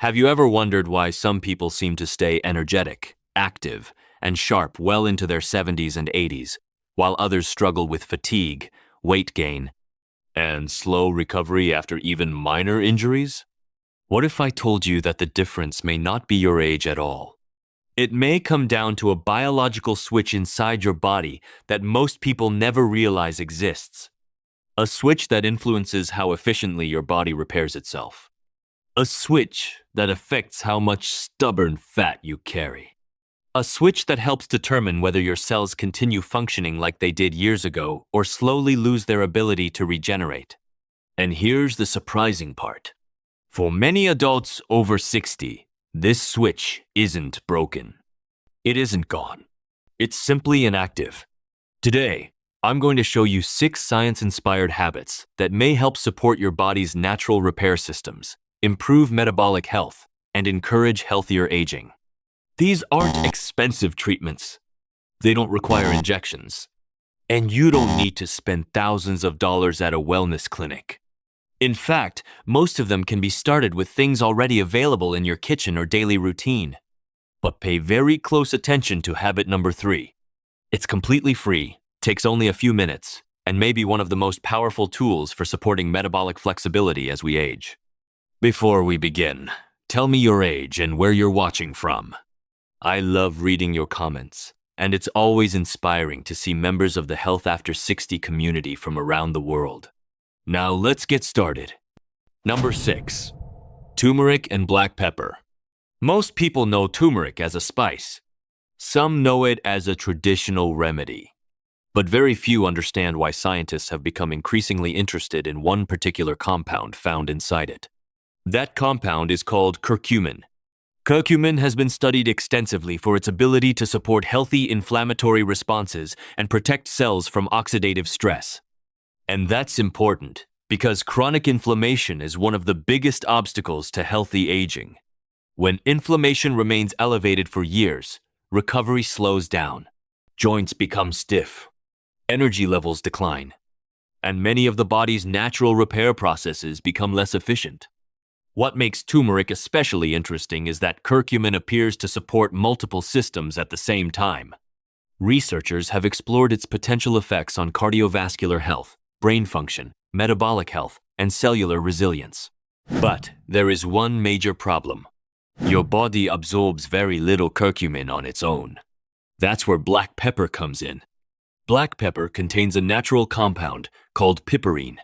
Have you ever wondered why some people seem to stay energetic, active, and sharp well into their 70s and 80s, while others struggle with fatigue, weight gain, and slow recovery after even minor injuries? What if I told you that the difference may not be your age at all? It may come down to a biological switch inside your body that most people never realize exists. A switch that influences how efficiently your body repairs itself. A switch that affects how much stubborn fat you carry. A switch that helps determine whether your cells continue functioning like they did years ago or slowly lose their ability to regenerate. And here's the surprising part. For many adults over 60, this switch isn't broken. It isn't gone. It's simply inactive. Today, I'm going to show you 6 science-inspired habits that may help support your body's natural repair systems, improve metabolic health, and encourage healthier aging. These aren't expensive treatments. They don't require injections. And you don't need to spend thousands of dollars at a wellness clinic. In fact, most of them can be started with things already available in your kitchen or daily routine. But pay very close attention to habit number 3. It's completely free, takes only a few minutes, and may be one of the most powerful tools for supporting metabolic flexibility as we age. Before we begin, tell me your age and where you're watching from. I love reading your comments, and it's always inspiring to see members of the Health After 60 community from around the world. Now let's get started. Number 6. Turmeric and black pepper. Most people know turmeric as a spice. Some know it as a traditional remedy. But very few understand why scientists have become increasingly interested in one particular compound found inside it. That compound is called curcumin. Curcumin has been studied extensively for its ability to support healthy inflammatory responses and protect cells from oxidative stress. And that's important because chronic inflammation is one of the biggest obstacles to healthy aging. When inflammation remains elevated for years, recovery slows down, joints become stiff, energy levels decline, and many of the body's natural repair processes become less efficient. What makes turmeric especially interesting is that curcumin appears to support multiple systems at the same time. Researchers have explored its potential effects on cardiovascular health, brain function, metabolic health, and cellular resilience. But there is one major problem. Your body absorbs very little curcumin on its own. That's where black pepper comes in. Black pepper contains a natural compound called piperine.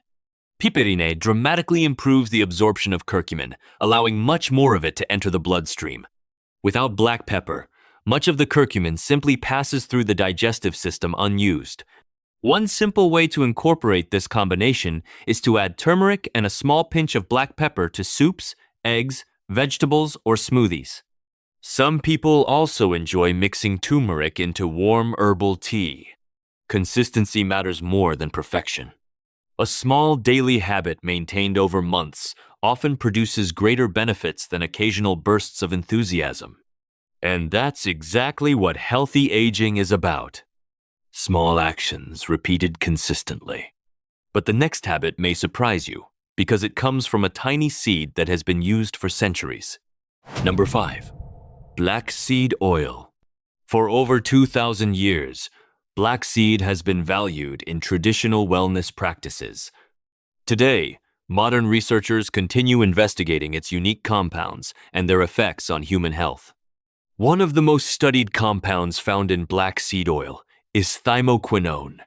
Piperine dramatically improves the absorption of curcumin, allowing much more of it to enter the bloodstream. Without black pepper, much of the curcumin simply passes through the digestive system unused. One simple way to incorporate this combination is to add turmeric and a small pinch of black pepper to soups, eggs, vegetables, or smoothies. Some people also enjoy mixing turmeric into warm herbal tea. Consistency matters more than perfection. A small daily habit maintained over months often produces greater benefits than occasional bursts of enthusiasm. And that's exactly what healthy aging is about. Small actions repeated consistently. But the next habit may surprise you because it comes from a tiny seed that has been used for centuries. Number 5. Black seed oil. For over 2,000 years, black seed has been valued in traditional wellness practices. Today, modern researchers continue investigating its unique compounds and their effects on human health. One of the most studied compounds found in black seed oil is thymoquinone.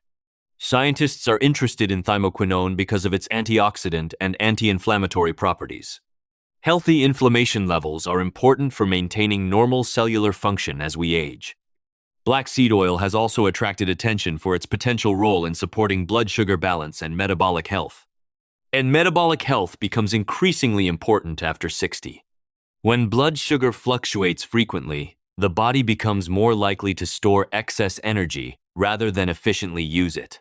Scientists are interested in thymoquinone because of its antioxidant and anti-inflammatory properties. Healthy inflammation levels are important for maintaining normal cellular function as we age. Black seed oil has also attracted attention for its potential role in supporting blood sugar balance and metabolic health. And metabolic health becomes increasingly important after 60. When blood sugar fluctuates frequently, the body becomes more likely to store excess energy rather than efficiently use it.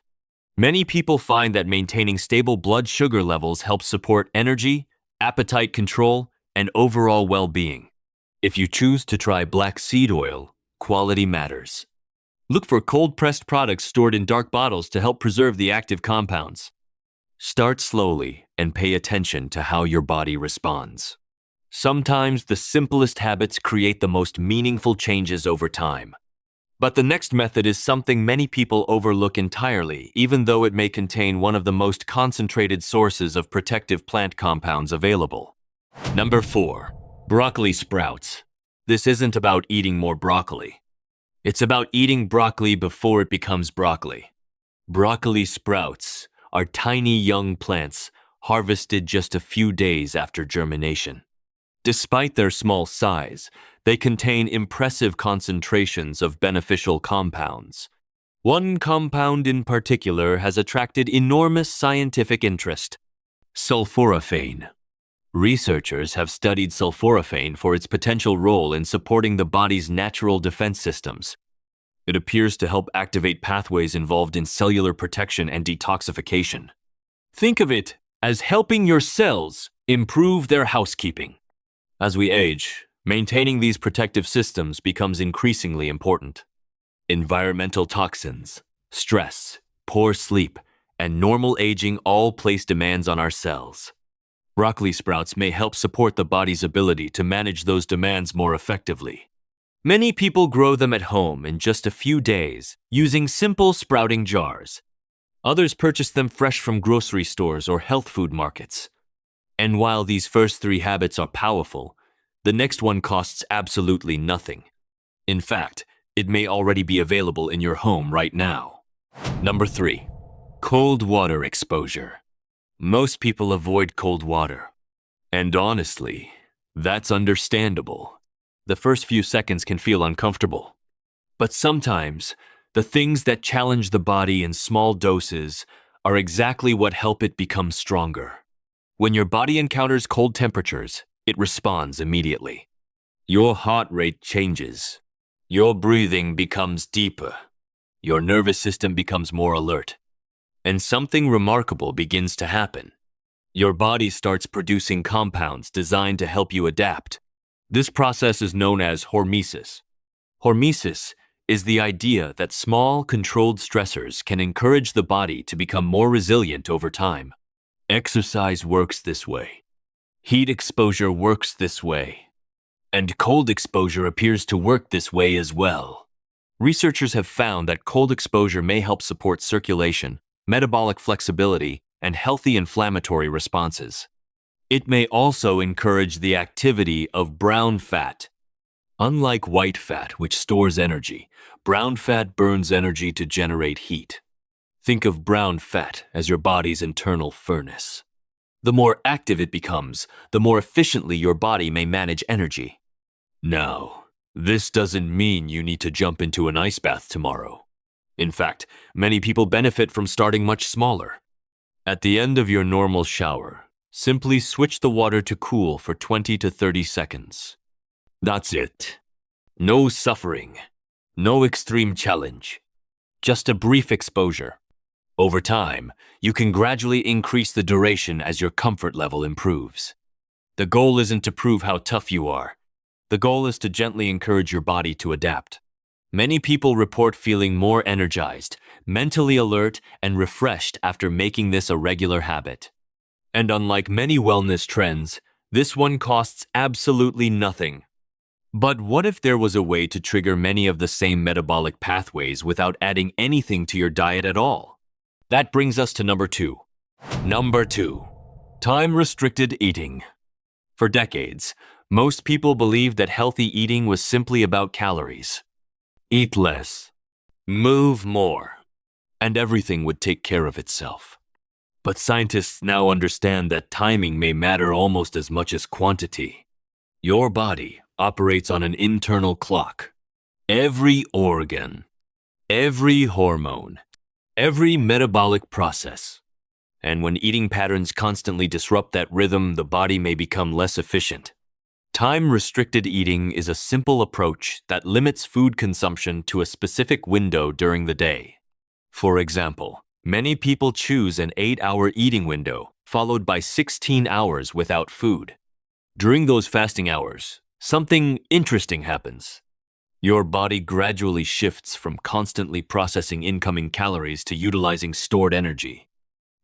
Many people find that maintaining stable blood sugar levels helps support energy, appetite control, and overall well-being. If you choose to try black seed oil, quality matters. Look for cold-pressed products stored in dark bottles to help preserve the active compounds. Start slowly and pay attention to how your body responds. Sometimes the simplest habits create the most meaningful changes over time. But the next method is something many people overlook entirely, even though it may contain one of the most concentrated sources of protective plant compounds available. Number 4. Broccoli sprouts. This isn't about eating more broccoli. It's about eating broccoli before it becomes broccoli. Broccoli sprouts are tiny young plants harvested just a few days after germination. Despite their small size, they contain impressive concentrations of beneficial compounds. One compound in particular has attracted enormous scientific interest: sulforaphane. Researchers have studied sulforaphane for its potential role in supporting the body's natural defense systems. It appears to help activate pathways involved in cellular protection and detoxification. Think of it as helping your cells improve their housekeeping. As we age, maintaining these protective systems becomes increasingly important. Environmental toxins, stress, poor sleep, and normal aging all place demands on our cells. Broccoli sprouts may help support the body's ability to manage those demands more effectively. Many people grow them at home in just a few days using simple sprouting jars. Others purchase them fresh from grocery stores or health food markets. And while these first 3 habits are powerful, the next one costs absolutely nothing. In fact, it may already be available in your home right now. Number 3. Cold water exposure. Most people avoid cold water. And honestly, that's understandable. The first few seconds can feel uncomfortable. But sometimes, the things that challenge the body in small doses are exactly what help it become stronger. When your body encounters cold temperatures, it responds immediately. Your heart rate changes. Your breathing becomes deeper. Your nervous system becomes more alert. And something remarkable begins to happen. Your body starts producing compounds designed to help you adapt. This process is known as hormesis. Hormesis is the idea that small, controlled stressors can encourage the body to become more resilient over time. Exercise works this way. Heat exposure works this way. And cold exposure appears to work this way as well. Researchers have found that cold exposure may help support circulation, metabolic flexibility, and healthy inflammatory responses. It may also encourage the activity of brown fat. Unlike white fat, which stores energy, brown fat burns energy to generate heat. Think of brown fat as your body's internal furnace. The more active it becomes, the more efficiently your body may manage energy. Now, this doesn't mean you need to jump into an ice bath tomorrow. In fact, many people benefit from starting much smaller. At the end of your normal shower, simply switch the water to cool for 20 to 30 seconds. That's it. No suffering. No extreme challenge. Just a brief exposure. Over time, you can gradually increase the duration as your comfort level improves. The goal isn't to prove how tough you are. The goal is to gently encourage your body to adapt. Many people report feeling more energized, mentally alert, and refreshed after making this a regular habit. And unlike many wellness trends, this one costs absolutely nothing. But what if there was a way to trigger many of the same metabolic pathways without adding anything to your diet at all? That brings us to number 2. Number 2. Time-restricted eating. For decades, most people believed that healthy eating was simply about calories. Eat less, move more, and everything would take care of itself. But scientists now understand that timing may matter almost as much as quantity. Your body operates on an internal clock. Every organ, every hormone, every metabolic process. And when eating patterns constantly disrupt that rhythm, the body may become less efficient. Time-restricted eating is a simple approach that limits food consumption to a specific window during the day. For example, many people choose an 8-hour eating window, followed by 16 hours without food. During those fasting hours, something interesting happens. Your body gradually shifts from constantly processing incoming calories to utilizing stored energy.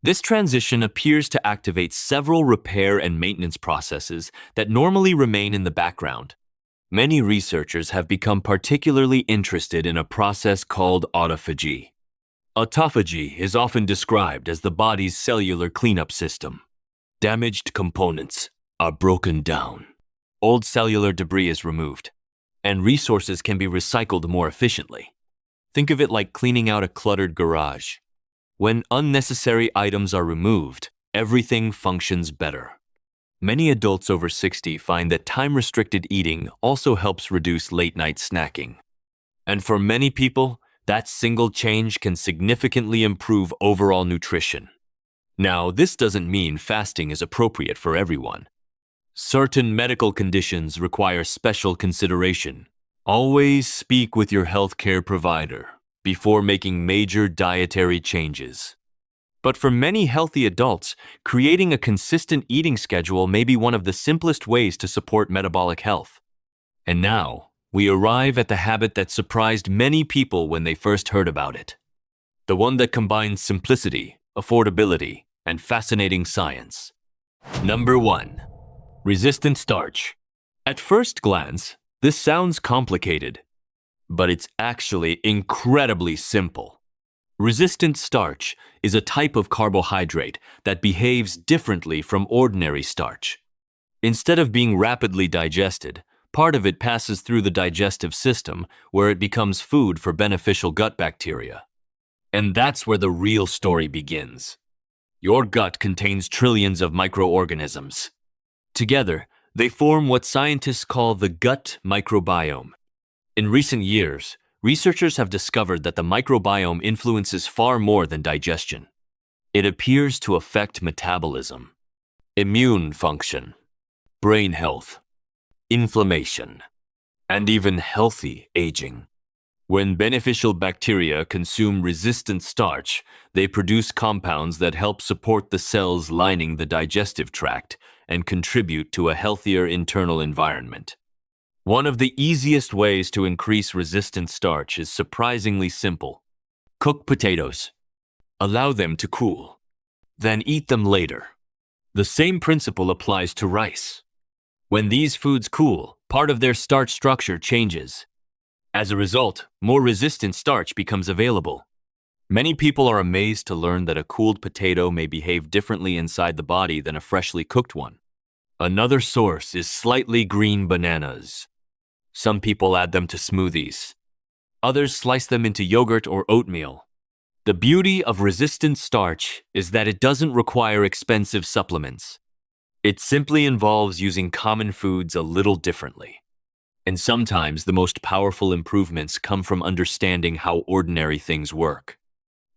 This transition appears to activate several repair and maintenance processes that normally remain in the background. Many researchers have become particularly interested in a process called autophagy. Autophagy is often described as the body's cellular cleanup system. Damaged components are broken down. Old cellular debris is removed, and resources can be recycled more efficiently. Think of it like cleaning out a cluttered garage. When unnecessary items are removed, everything functions better. Many adults over 60 find that time-restricted eating also helps reduce late-night snacking. And for many people, that single change can significantly improve overall nutrition. Now, this doesn't mean fasting is appropriate for everyone. Certain medical conditions require special consideration. Always speak with your healthcare provider before making major dietary changes. But for many healthy adults, creating a consistent eating schedule may be one of the simplest ways to support metabolic health. And now, we arrive at the habit that surprised many people when they first heard about it. The one that combines simplicity, affordability, and fascinating science. Number 1. Resistant starch. At first glance, this sounds complicated, but it's actually incredibly simple. Resistant starch is a type of carbohydrate that behaves differently from ordinary starch. Instead of being rapidly digested, part of it passes through the digestive system where it becomes food for beneficial gut bacteria. And that's where the real story begins. Your gut contains trillions of microorganisms. Together, they form what scientists call the gut microbiome. In recent years, researchers have discovered that the microbiome influences far more than digestion. It appears to affect metabolism, immune function, brain health, inflammation, and even healthy aging. When beneficial bacteria consume resistant starch, they produce compounds that help support the cells lining the digestive tract and contribute to a healthier internal environment. One of the easiest ways to increase resistant starch is surprisingly simple. Cook potatoes. Allow them to cool. Then eat them later. The same principle applies to rice. When these foods cool, part of their starch structure changes. As a result, more resistant starch becomes available. Many people are amazed to learn that a cooled potato may behave differently inside the body than a freshly cooked one. Another source is slightly green bananas. Some people add them to smoothies. Others slice them into yogurt or oatmeal. The beauty of resistant starch is that it doesn't require expensive supplements. It simply involves using common foods a little differently. And sometimes the most powerful improvements come from understanding how ordinary things work,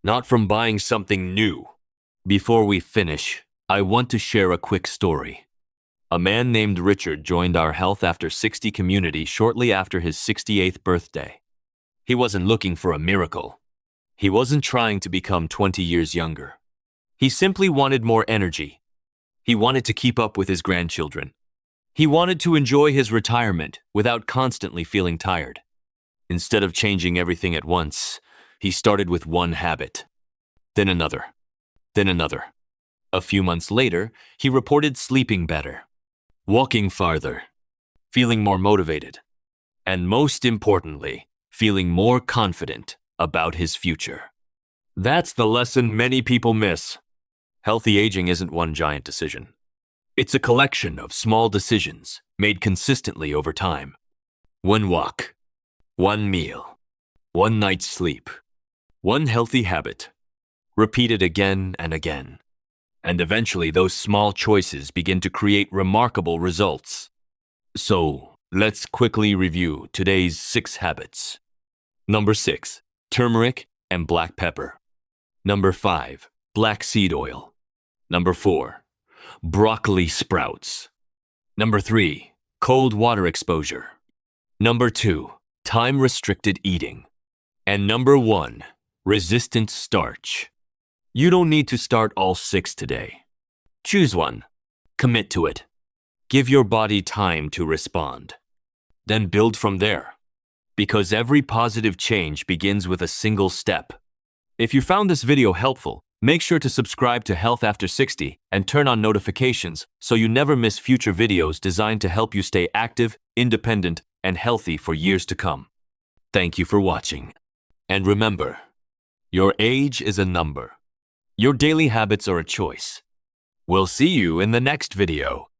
not from buying something new. Before we finish, I want to share a quick story. A man named Richard joined our Health After 60 community shortly after his 68th birthday. He wasn't looking for a miracle. He wasn't trying to become 20 years younger. He simply wanted more energy. He wanted to keep up with his grandchildren. He wanted to enjoy his retirement without constantly feeling tired. Instead of changing everything at once, he started with one habit, then another, then another. A few months later, he reported sleeping better, walking farther, feeling more motivated, and most importantly, feeling more confident about his future. That's the lesson many people miss. Healthy aging isn't one giant decision. It's a collection of small decisions made consistently over time. One walk, one meal, one night's sleep, one healthy habit, repeated again and again. And eventually those small choices begin to create remarkable results. So, let's quickly review today's 6 habits. Number 6, turmeric and black pepper. Number 5, black seed oil. Number 4, broccoli sprouts. Number 3, cold water exposure. Number 2, time-restricted eating. And number 1, resistant starch. You don't need to start all 6 today. Choose one. Commit to it. Give your body time to respond. Then build from there. Because every positive change begins with a single step. If you found this video helpful, Make sure to subscribe to Health After 60 and turn on notifications so you never miss future videos designed to help you stay active, independent, and healthy for years to come. Thank you for watching. And remember, your age is a number. Your daily habits are a choice. We'll see you in the next video.